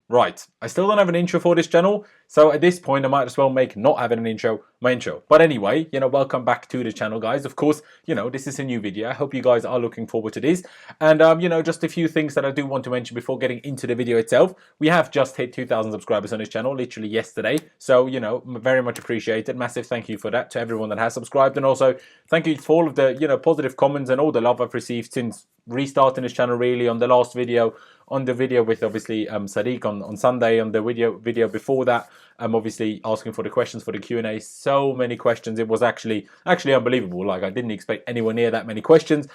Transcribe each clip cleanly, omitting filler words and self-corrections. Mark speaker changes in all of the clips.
Speaker 1: Right, I still don't have an intro for this channel, so at this point I might as well make not having an intro my intro. But anyway, welcome back to the channel, guys. Of course, this is a new video. I hope you guys are looking forward to this. And, just a few things that I do want to mention before getting into the video itself. We have just hit 2,000 subscribers on this channel, literally yesterday. So, very much appreciated. Massive thank you for that to everyone that has subscribed. And also, thank you for all of the, positive comments and all the love I've received since restarting this channel, really, on the last video. On the video with obviously Sadiq on Sunday, on the video before that, obviously asking for the questions for the Q&A. So many questions. It was actually unbelievable. Like, I didn't expect anywhere near that many questions.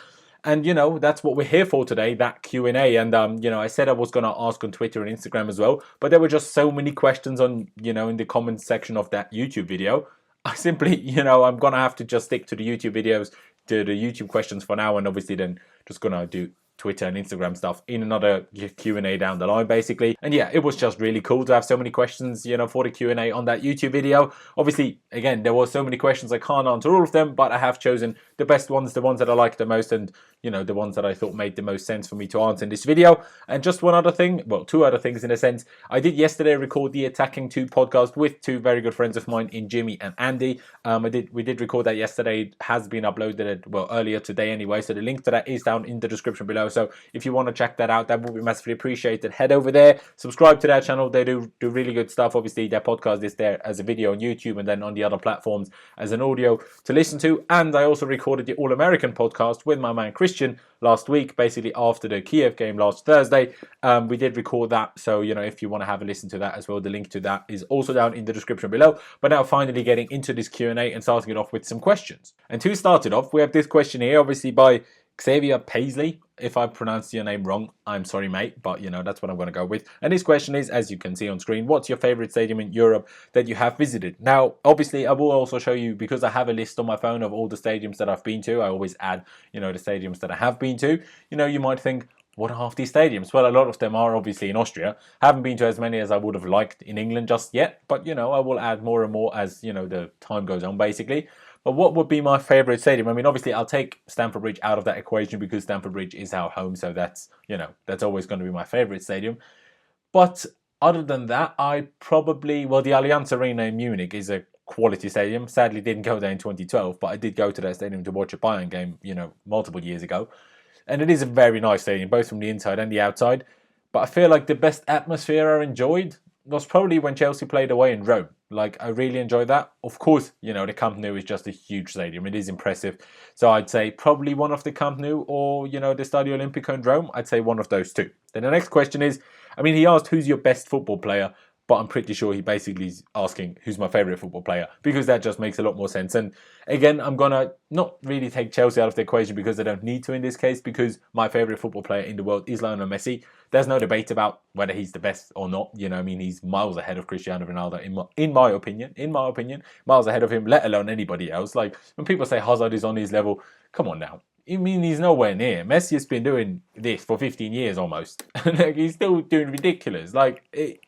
Speaker 1: And, that's what we're here for today, that Q&A. And, I said I was going to ask on Twitter and Instagram as well. But there were just so many questions on, in the comments section of that YouTube video. I simply, I'm going to have to just stick to the YouTube videos, to the YouTube questions for now. And obviously then just going to do Twitter and Instagram stuff in another Q&A down the line, basically. And yeah, it was just really cool to have so many questions, for the Q&A on that YouTube video. Obviously, again, there were so many questions, I can't answer all of them, but I have chosen the best ones, the ones that I like the most, and, the ones that I thought made the most sense for me to answer in this video. And just one other thing, well, two other things in a sense. I did yesterday record the Attacking 2 podcast with two very good friends of mine in Jimmy and Andy. We did record that yesterday. It has been uploaded, well, earlier today anyway, so the link to that is down in the description below. So if you want to check that out, that would be massively appreciated. Head over there, subscribe to their channel. They do really good stuff. Obviously, their podcast is there as a video on YouTube and then on the other platforms as an audio to listen to. And I also recorded the All-American podcast with my man Christian last week, basically after the Kiev game last Thursday. We did record that, so if you want to have a listen to that as well, the link to that is also down in the description below. But now finally getting into this Q&A and starting it off with some questions. And to start it off, we have this question here, obviously by Xavier Paisley. If I pronounced your name wrong, I'm sorry, mate, but that's what I'm going to go with. And this question is, as you can see on screen, what's your favorite stadium in Europe that you have visited? Now, obviously, I will also show you, because I have a list on my phone of all the stadiums that I've been to. I always add, the stadiums that I have been to. You might think, what are half these stadiums? Well, a lot of them are obviously in Austria. Haven't been to as many as I would have liked in England just yet, but I will add more and more as the time goes on, basically. But what would be my favourite stadium? I mean, obviously, I'll take Stamford Bridge out of that equation because Stamford Bridge is our home, so that's that's always going to be my favourite stadium. But other than that, I probably, well, the Allianz Arena in Munich is a quality stadium. Sadly, didn't go there in 2012, but I did go to that stadium to watch a Bayern game, multiple years ago. And it is a very nice stadium, both from the inside and the outside. But I feel like the best atmosphere I enjoyed was probably when Chelsea played away in Rome. Like, I really enjoyed that. Of course, the Camp Nou is just a huge stadium. It is impressive. So I'd say probably one of the Camp Nou or, the Stadio Olimpico in Rome. I'd say one of those two. Then the next question is, I mean, he asked, who's your best football player? But I'm pretty sure he basically is asking who's my favourite football player, because that just makes a lot more sense. And again, I'm going to not really take Chelsea out of the equation because I don't need to in this case, because my favourite football player in the world is Lionel Messi. There's no debate about whether he's the best or not. I mean, he's miles ahead of Cristiano Ronaldo, in my opinion, miles ahead of him, let alone anybody else. Like, when people say Hazard is on his level, come on now. I mean, he's nowhere near. Messi has been doing this for 15 years almost. Like, he's still doing ridiculous. Like,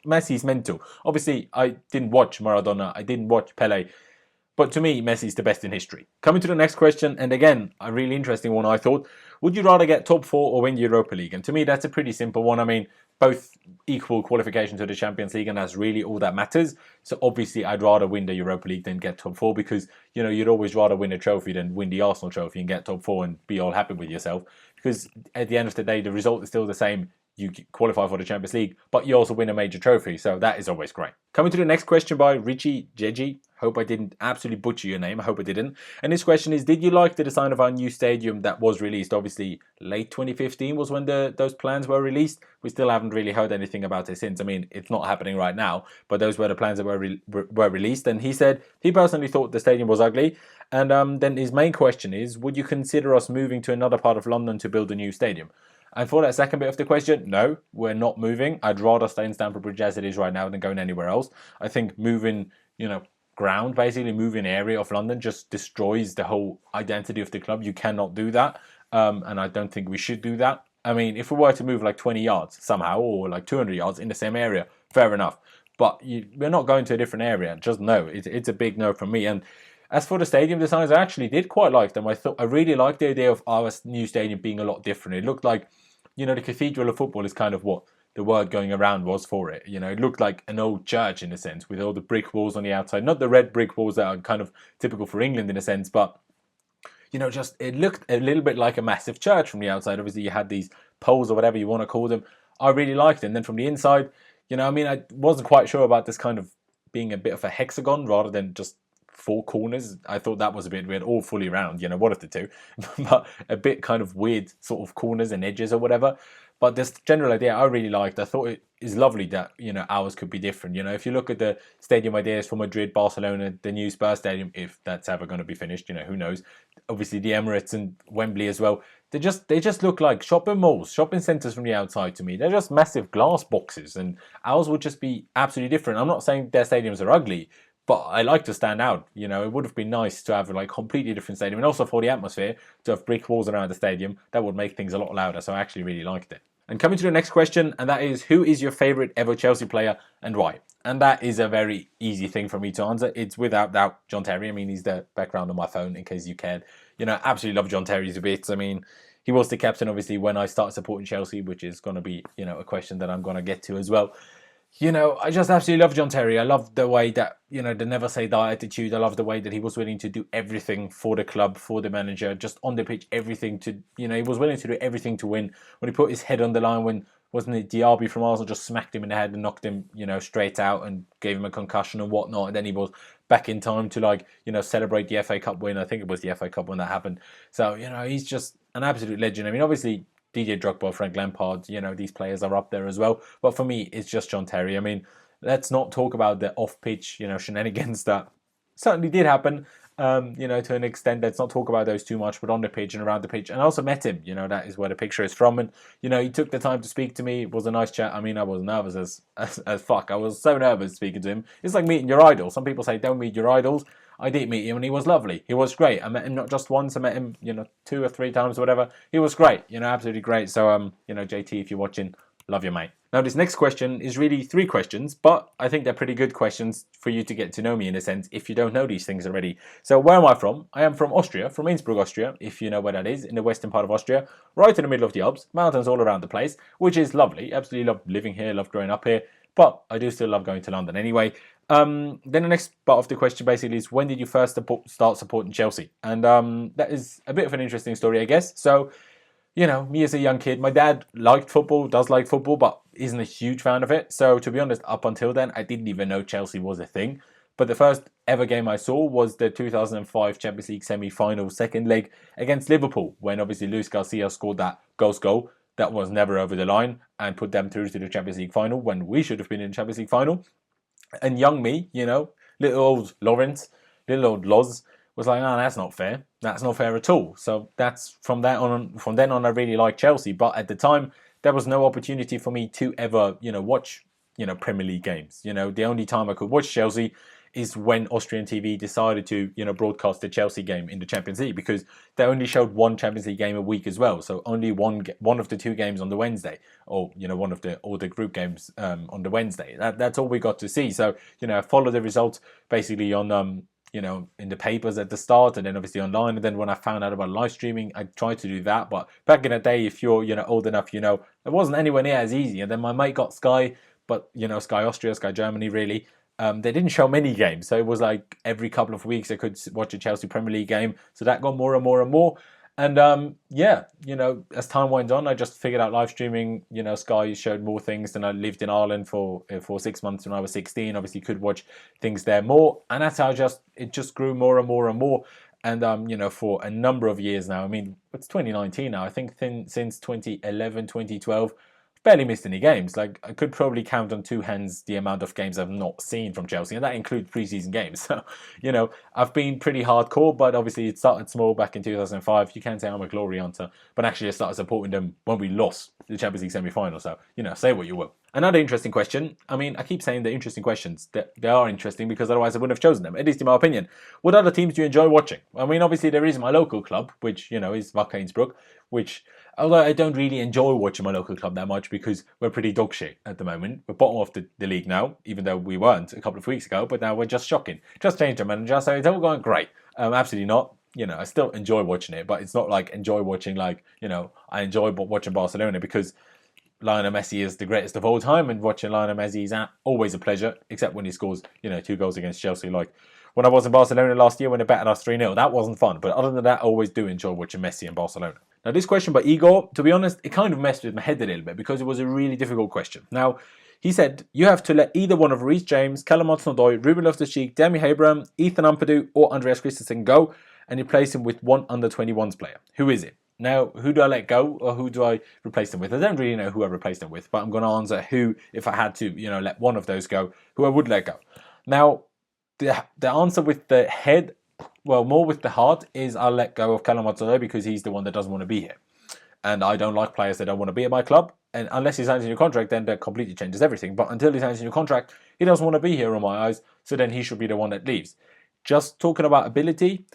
Speaker 1: Messi's mental. Obviously, I didn't watch Maradona. I didn't watch Pele. But to me, Messi's the best in history. Coming to the next question, and again, a really interesting one, I thought. Would you rather get top 4 or win the Europa League? And to me, that's a pretty simple one. I mean, both equal qualification to the Champions League, and that's really all that matters. So obviously, I'd rather win the Europa League than get top 4, because, you'd always rather win a trophy than win the Arsenal trophy and get top 4 and be all happy with yourself. Because at the end of the day, the result is still the same. You qualify for the Champions League, but you also win a major trophy, so that is always great. Coming to the next question by Richie Jeji. Hope I didn't absolutely butcher your name. I hope I didn't. And this question is, did you like the design of our new stadium that was released? Obviously, late 2015 was when those plans were released. We still haven't really heard anything about it since. I mean, it's not happening right now, but those were the plans that were released. And he said he personally thought the stadium was ugly. And then his main question is, would you consider us moving to another part of London to build a new stadium? And for that second bit of the question, no, we're not moving. I'd rather stay in Stamford Bridge as it is right now than going anywhere else. I think moving, ground, basically moving area of London, just destroys the whole identity of the club. You cannot do that. And I don't think we should do that. I mean, if we were to move like 20 yards somehow, or like 200 yards in the same area, fair enough. But we're not going to a different area. Just no. It's a big no from me. And as for the stadium designs, I actually did quite like them. I really liked the idea of our new stadium being a lot different. It looked like, the Cathedral of Football is kind of what the word going around was for it. You know, it looked like an old church in a sense, with all the brick walls on the outside. Not the red brick walls that are kind of typical for England in a sense, but you know, just it looked a little bit like a massive church from the outside. Obviously, you had these poles or whatever you want to call them. I really liked it. And then from the inside, you know, I mean, I wasn't quite sure about this kind of being a bit of a hexagon rather than just four corners. I thought that was a bit weird, all fully round, you know, one of the two, but a bit kind of weird sort of corners and edges or whatever. But this general idea I really liked. I thought it is lovely that, you know, ours could be different. You know, if you look at the stadium ideas for Madrid, Barcelona, the new Spurs stadium, if that's ever going to be finished, you know, who knows. Obviously the Emirates and Wembley as well. They just look like shopping malls, shopping centres from the outside to me. They're just massive glass boxes, and ours would just be absolutely different. I'm not saying their stadiums are ugly, but I like to stand out. You know, it would have been nice to have a like completely different stadium, and also for the atmosphere to have brick walls around the stadium. That would make things a lot louder. So I actually really liked it. And coming to the next question, and that is, who is your favourite ever Chelsea player and why? And that is a very easy thing for me to answer. It's without doubt John Terry. I mean, he's the background on my phone in case you cared. You know, absolutely love John Terry a bit. I mean, he was the captain, obviously, when I started supporting Chelsea, which is going to be, you know, a question that I'm going to get to as well. You know, I just absolutely love John Terry. I love the way that, you know, the never say die attitude. I love the way that he was willing to do everything for the club, for the manager, just on the pitch, everything to, you know, he was willing to do everything to win. When he put his head on the line, when, wasn't it Diaby from Arsenal just smacked him in the head and knocked him, you know, straight out and gave him a concussion and whatnot. And then he was back in time to, like, you know, celebrate the FA Cup win. I think it was the FA Cup when that happened. So, you know, he's just an absolute legend. I mean, obviously, DJ Drogba, Frank Lampard, you know, these players are up there as well. But for me, it's just John Terry. I mean, let's not talk about the off-pitch, you know, shenanigans that certainly did happen, you know, to an extent. Let's not talk about those too much, but on the pitch and around the pitch. And I also met him, you know, that is where the picture is from. And, you know, he took the time to speak to me. It was a nice chat. I mean, I was nervous as fuck. I was so nervous speaking to him. It's like meeting your idol. Some people say don't meet your idols. I did meet him and he was lovely. He was great. I met him not just once. I met him, you know, 2 or 3 times or whatever. He was great, you know, absolutely great. So, you know, JT, if you're watching, love you, mate. Now, this next question is really 3 questions, but I think they're pretty good questions for you to get to know me in a sense if you don't know these things already. So where am I from? I am from Austria, from Innsbruck, Austria, if you know where that is, in the western part of Austria, right in the middle of the Alps, mountains all around the place, which is lovely. Absolutely love living here, love growing up here, but I do still love going to London anyway. Then the next part of the question basically is, when did you first start supporting Chelsea? And that is a bit of an interesting story, I guess. So, you know, me as a young kid, my dad liked football, does like football, but isn't a huge fan of it. So to be honest, up until then, I didn't even know Chelsea was a thing. But the first ever game I saw was the 2005 Champions League semi-final second leg against Liverpool, when obviously Luis Garcia scored that ghost goal that was never over the line and put them through to the Champions League final when we should have been in the Champions League final. And young me, you know, little old Laurenz, little old Loz, was like, oh, that's not fair. That's not fair at all. So that's from then on, I really liked Chelsea. But at the time, there was no opportunity for me to ever, you know, watch, you know, Premier League games. You know, the only time I could watch Chelsea is when Austrian TV decided to, you know, broadcast the Chelsea game in the Champions League, because they only showed one Champions League game a week as well. So only one of the 2 games on the Wednesday, or, you know, one of the group games on the Wednesday. That's all we got to see. So, you know, I followed the results basically on you know, in the papers at the start, and then obviously online. And then when I found out about live streaming, I tried to do that. But back in the day, if you're, you know, old enough, you know, it wasn't anywhere near as easy. And then my mate got Sky, but, you know, Sky Austria, Sky Germany, really. They didn't show many games. So it was like every couple of weeks I could watch a Chelsea Premier League game. So that got more and more and more. And yeah, you know, as time went on, I just figured out live streaming. You know, Sky showed more things than I lived in Ireland for 6 months when I was 16. Obviously, could watch things there more, and that's how it just grew more and more and more. And you know, for a number of years now. I mean, it's 2019 now. I think since 2011, 2012. Barely missed any games. Like, I could probably count on 2 hands the amount of games I've not seen from Chelsea, and that includes pre-season games. So, you know, I've been pretty hardcore, but obviously it started small back in 2005. You can't say I'm a glory hunter, but actually I started supporting them when we lost the Champions League semi-final. So, you know, say what you will. Another interesting question. I mean, I keep saying they're interesting questions. They are interesting because otherwise I wouldn't have chosen them, at least in my opinion. What other teams do you enjoy watching? I mean, obviously there is my local club, which, you know, is Wacker Innsbruck, which, although I don't really enjoy watching my local club that much because we're pretty dog shit at the moment. We're bottom of the league now, even though we weren't a couple of weeks ago, but now we're just shocking. Just changed our manager, so it's all going great. Absolutely not. You know, I still enjoy watching it, but it's not like enjoy watching, like, you know, I enjoy watching Barcelona, because Lionel Messi is the greatest of all time, and watching Lionel Messi is always a pleasure, except when he scores, 2 goals against Chelsea. Like when I was in Barcelona last year when they battered us 3-0, that wasn't fun. But other than that, I always do enjoy watching Messi in Barcelona. Now, this question by Igor, to be honest, it kind of messed with my head a little bit because it was a really difficult question. Now, he said, you have to let either one of Reece James, Callum Hudson-Odoi, Ruben Loftus-Cheek, Demi Abraham, Ethan Ampadu, or Andreas Christensen go, and replace him with one under-21s player. Who is it? Now, who do I let go, or who do I replace them with? I don't really know who I replace them with, but I'm going to answer who, if I had to, let one of those go, who I would let go. Now, the answer with the head, well, more with the heart, is I'll let go of Callum Hudson-Odoi because he's the one that doesn't want to be here. And I don't like players that don't want to be at my club. And unless he signs a new contract, then that completely changes everything. But until he signs a new contract, he doesn't want to be here in my eyes, so then he should be the one that leaves. Just talking about ability,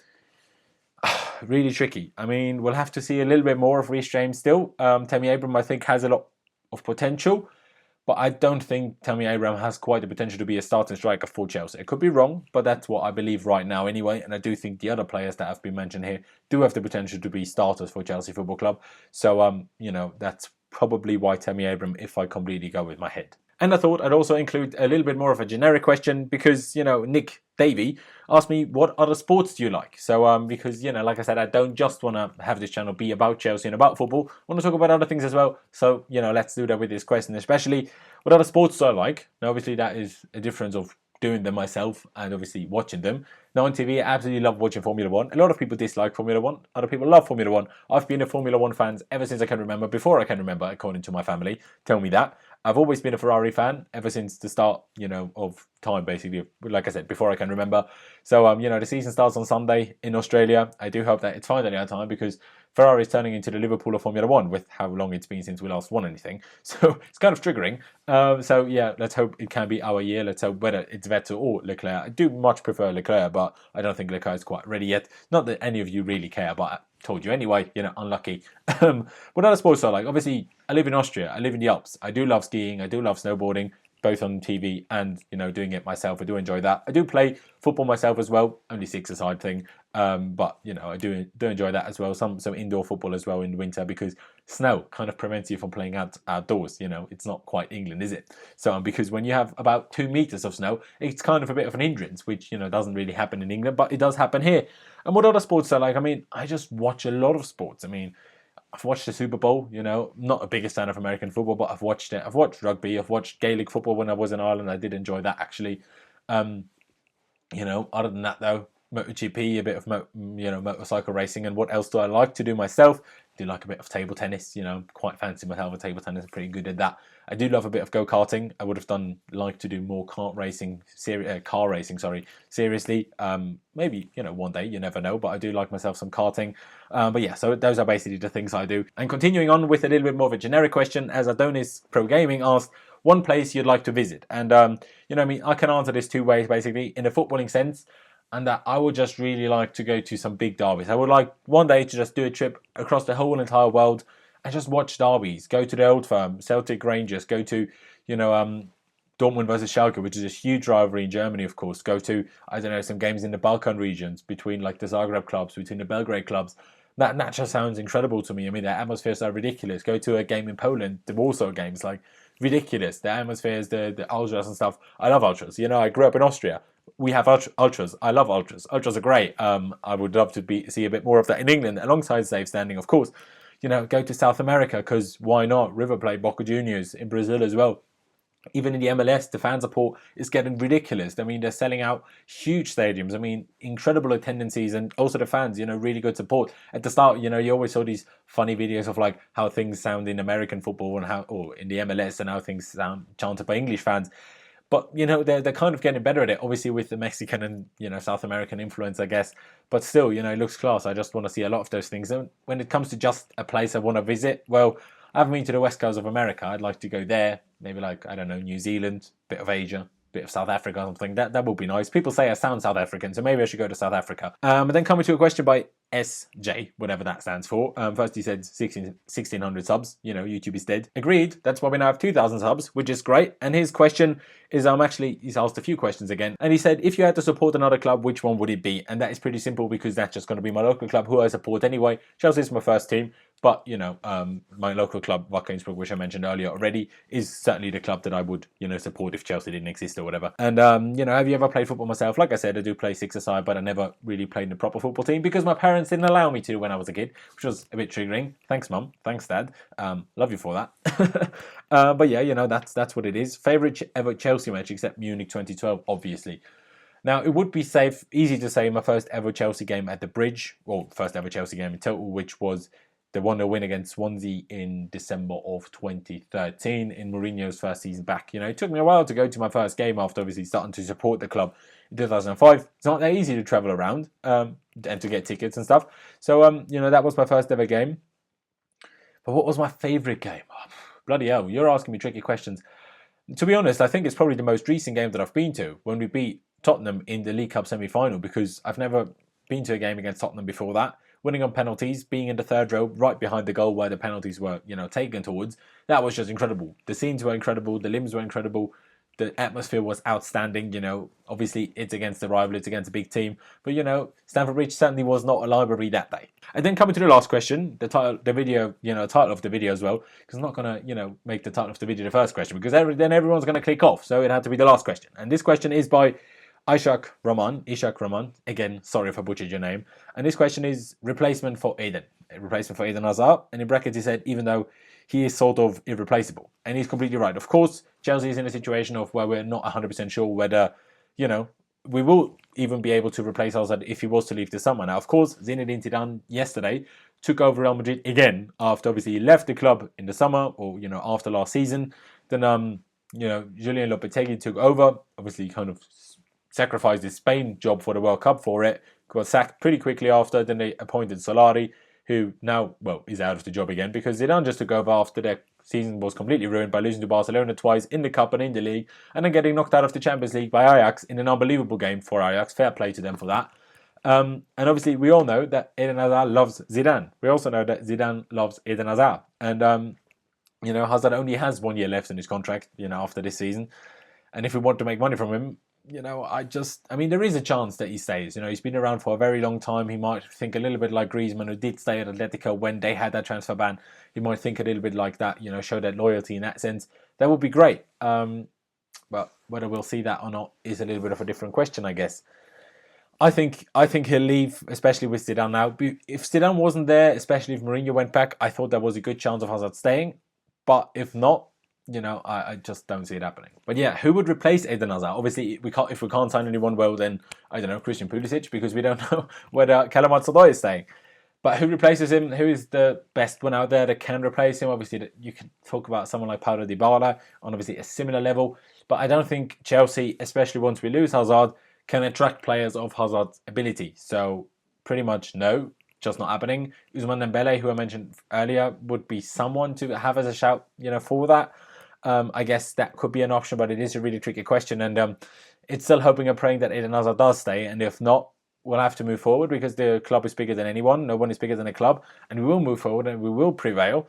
Speaker 1: really tricky. I mean, we'll have to see a little bit more of Reece James still. Tammy Abraham, I think, has a lot of potential, but I don't think Tammy Abraham has quite the potential to be a starting striker for Chelsea. It could be wrong, but that's what I believe right now anyway, and I do think the other players that have been mentioned here do have the potential to be starters for Chelsea Football Club. So, that's probably why Tammy Abraham, if I completely go with my head. And I thought I'd also include a little bit more of a generic question because, Nick Davey asked me, what other sports do you like? So, because, like I said, I don't just want to have this channel be about Chelsea and about football. I want to talk about other things as well. So, let's do that with this question, especially what other sports do I like? Now, obviously, that is a difference of doing them myself and obviously watching them. Now on TV, I absolutely love watching Formula 1. A lot of people dislike Formula 1. Other people love Formula 1. I've been a Formula 1 fan ever since I can remember, before I can remember, according to my family. Tell me that. I've always been a Ferrari fan ever since the start, of time, basically. Like I said, before I can remember. So, the season starts on Sunday in Australia. I do hope that it's finally our time because Ferrari is turning into the Liverpool of Formula 1 with how long it's been since we last won anything. So, it's kind of triggering. So, yeah, let's hope it can be our year. Let's hope whether it's Vettel or Leclerc. I do much prefer Leclerc, but I don't think Leclerc is quite ready yet. Not that any of you really care, but I told you anyway, unlucky. What other sports I like? Obviously, I live in Austria. I live in the Alps. I do love skiing. I do love snowboarding, both on TV and, doing it myself. I do enjoy that. I do play football myself as well, only six-a-side thing. But, I do enjoy that as well. Some indoor football as well in winter because snow kind of prevents you from playing outdoors. It's not quite England, is it? So because when you have about 2 meters of snow, it's kind of a bit of an hindrance, which, doesn't really happen in England, but it does happen here. And what other sports I like? I mean, I just watch a lot of sports. I mean, I've watched the Super Bowl, not a biggest fan of American football, but I've watched it. I've watched rugby. I've watched Gaelic football when I was in Ireland. I did enjoy that, actually. Other than that, though, MotoGP, a bit of motorcycle racing. And what else do I like to do myself? I do like a bit of table tennis, quite fancy myself with table tennis. I'm pretty good at that. I do love a bit of go-karting. I would have like to do more car racing, seriously. Maybe, one day, you never know, but I do like myself some karting. But yeah, so those are basically the things I do. And continuing on with a little bit more of a generic question, as Adonis Pro Gaming asked, one place you'd like to visit. And, I can answer this 2 ways, basically. In a footballing sense, and that I would just really like to go to some big derbies. I would like one day to just do a trip across the whole entire world and just watch derbies. Go to the Old Firm, Celtic Rangers, go to, Dortmund versus Schalke, which is a huge rivalry in Germany, of course. Go to, some games in the Balkan regions between like the Zagreb clubs, between the Belgrade clubs. That just sounds incredible to me. I mean, the atmospheres are ridiculous. Go to a game in Poland, the Warsaw games, like ridiculous. The atmospheres, the ultras and stuff. I love ultras. I grew up in Austria. We have ultras. I love ultras. Ultras are great. I would love to see a bit more of that in England, alongside safe standing, of course. Go to South America, because why not? River Plate, Boca Juniors, in Brazil as well. Even in the MLS, the fan support is getting ridiculous. I mean, they're selling out huge stadiums. I mean, incredible attendances, and also the fans, really good support. At the start, you always saw these funny videos of like how things sound in American football or in the MLS, and how things sound chanted by English fans. But, they're kind of getting better at it, obviously with the Mexican and, South American influence, I guess. But still, it looks class. I just want to see a lot of those things. And when it comes to just a place I want to visit, well, I haven't been to the west coast of America. I'd like to go there. Maybe like, I don't know, New Zealand, bit of Asia, bit of South Africa or something. That would be nice. People say I sound South African, so maybe I should go to South Africa. And then coming to a question by SJ, whatever that stands for. First he said 1,600 subs. YouTube is dead. Agreed. That's why we now have 2,000 subs, which is great. And his question is, he's asked a few questions again. And he said, if you had to support another club, which one would it be? And that is pretty simple, because that's just going to be my local club, who I support anyway. Chelsea is my first team. But, my local club, Wacker Innsbruck, which I mentioned earlier already, is certainly the club that I would, support if Chelsea didn't exist or whatever. And, have you ever played football myself? Like I said, I do play six-a-side, but I never really played in a proper football team because my parents didn't allow me to when I was a kid, which was a bit triggering. Thanks, Mum. Thanks, Dad. Love you for that. But yeah, that's what it is. Favourite ever Chelsea match, except Munich 2012, obviously. Now, it would be easy to say my first ever Chelsea game at the Bridge, well, first ever Chelsea game in total, which was the 1-0 win against Swansea in December of 2013 in Mourinho's first season back. It took me a while to go to my first game after obviously starting to support the club in 2005. It's not that easy to travel around and to get tickets and stuff. So, that was my first ever game. But what was my favourite game? Oh, bloody hell, you're asking me tricky questions. To be honest, I think it's probably the most recent game that I've been to when we beat Tottenham in the League Cup semi-final, because I've never been to a game against Tottenham before that. Winning on penalties, being in the third row, right behind the goal where the penalties were, taken towards, that was just incredible. The scenes were incredible, the limbs were incredible, the atmosphere was outstanding. Obviously it's against a rival, it's against a big team, but Stamford Bridge certainly was not a library that day. And then coming to the last question, the title of the video as well, because I'm not gonna, make the title of the video the first question, because then everyone's gonna click off. So it had to be the last question. And this question is by Ishak Rahman. Again, sorry if I butchered your name. And this question is replacement for Eden Hazard. And in brackets he said, even though he is sort of irreplaceable. And he's completely right. Of course, Chelsea is in a situation of where we're not 100% sure whether, we will even be able to replace Hazard if he was to leave this summer. Now, of course, Zinedine Zidane yesterday took over Real Madrid again after obviously he left the club in the summer, or, after last season. Then, Julian Lopetegui took over, obviously kind of sacrificed his Spain job for the World Cup for it, got sacked pretty quickly after. Then they appointed Solari, who now, is out of the job again because Zidane just took over after their season was completely ruined by losing to Barcelona twice in the Cup and in the League, and then getting knocked out of the Champions League by Ajax in an unbelievable game for Ajax. Fair play to them for that. And obviously we all know that Eden Hazard loves Zidane. We also know that Zidane loves Eden Hazard. And, Hazard only has 1 year left in his contract, after this season. And if we want to make money from him, there is a chance that he stays. He's been around for a very long time. He might think a little bit like Griezmann, who did stay at Atletico when they had that transfer ban. He might think a little bit like that, show that loyalty in that sense. That would be great. But whether we'll see that or not is a little bit of a different question, I guess. I think he'll leave, especially with Zidane now. If Zidane wasn't there, especially if Mourinho went back, I thought there was a good chance of Hazard staying. But if not, I just don't see it happening. But yeah, who would replace Eden Hazard? Obviously, if we can't sign anyone, well, then, I don't know, Christian Pulisic, because we don't know whether Callum Hudson-Odoi is staying. But who replaces him? Who is the best one out there that can replace him? Obviously, you can talk about someone like Paulo Dybala on obviously a similar level. But I don't think Chelsea, especially once we lose Hazard, can attract players of Hazard's ability. So pretty much no, just not happening. Ousmane Dembele, who I mentioned earlier, would be someone to have as a shout, for that. I guess that could be an option, but it is a really tricky question, and it's still hoping and praying that Eden Hazard does stay, and if not, we'll have to move forward because the club is bigger than anyone. No one is bigger than a club, and we will move forward and we will prevail,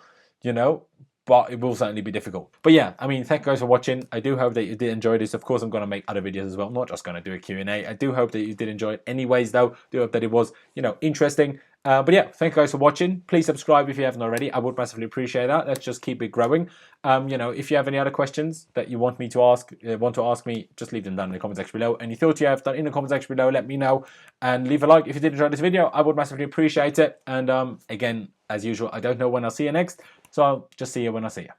Speaker 1: but it will certainly be difficult. But yeah, thank you guys for watching. I do hope that you did enjoy this. Of course, I'm going to make other videos as well. I'm not just going to do a Q&A. I do hope that you did enjoy it anyways, though. I do hope that it was, interesting. But yeah, thank you guys for watching. Please subscribe if you haven't already. I would massively appreciate that. Let's just keep it growing. If you have any other questions that you want me to ask, me, just leave them down in the comment section below. Any thoughts you have done in the comment section below, let me know. And leave a like if you did enjoy this video. I would massively appreciate it. And again, as usual, I don't know when I'll see you next. So I'll just see you when I see you.